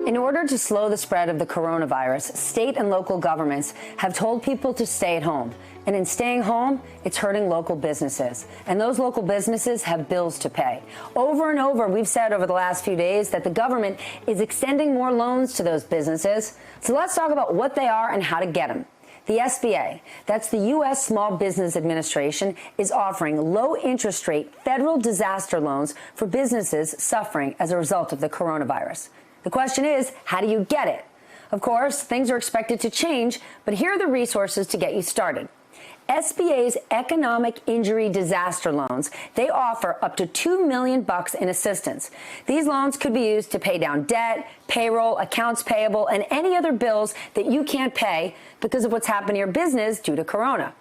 In order to slow the spread of the coronavirus, state and local governments have told people to stay at home. And in staying home, it's hurting local businesses. And those local businesses have bills to pay. Over and over, we've said over the last few days that the government is extending more loans to those businesses. So let's talk about what they are and how to get them. The SBA, that's the U.S. Small Business Administration, is offering low-interest rate federal disaster loans for businesses suffering as a result of the coronavirus. The question is, how do you get it? Of course, things are expected to change, but here are the resources to get you started. SBA's Economic Injury Disaster Loans, they offer up to $2 million in assistance. These loans could be used to pay down debt, payroll, accounts payable, and any other bills that you can't pay because of what's happened to your business due to corona.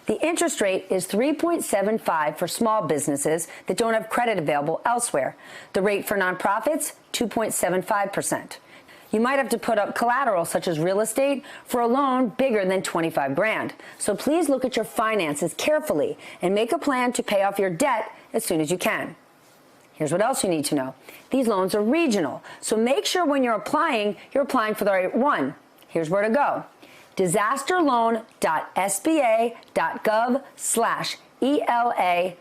The interest rate is 3.75 for small businesses that don't have credit available elsewhere. The rate for nonprofits, 2.75%. You might have to put up collateral such as real estate for a loan bigger than 25 grand. So please look at your finances carefully and make a plan to pay off your debt as soon as you can. Here's what else you need to know. These loans are regional, so make sure when you're applying for the right one. Here's where to go. disasterloan.sba.gov/ELA/.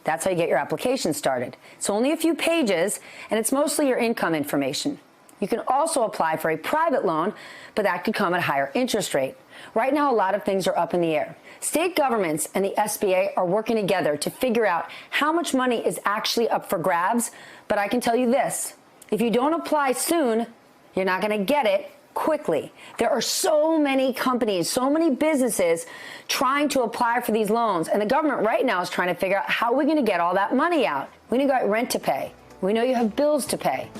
That's how you get your application started. It's only a few pages, and it's mostly your income information. You can also apply for a private loan, but that could come at a higher interest rate. Right now, a lot of things are up in the air. State governments and the SBA are working together to figure out how much money is actually up for grabs. But I can tell you this, if you don't apply soon, you're not going to get it quickly. There are so many companies, so many businesses trying to apply for these loans. And the government right now is trying to figure out how we're going to get all that money out. We know you got rent to pay. We know you have bills to pay.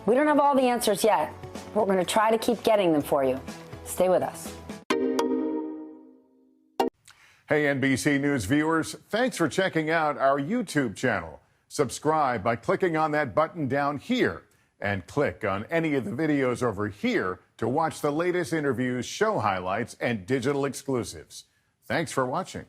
We don't have all the answers yet, but we're going to try to keep getting them for you. Stay with us. Hey, NBC News viewers, thanks for checking out our YouTube channel. Subscribe by clicking on that button down here and click on any of the videos over here to watch the latest interviews, show highlights, and digital exclusives. Thanks for watching.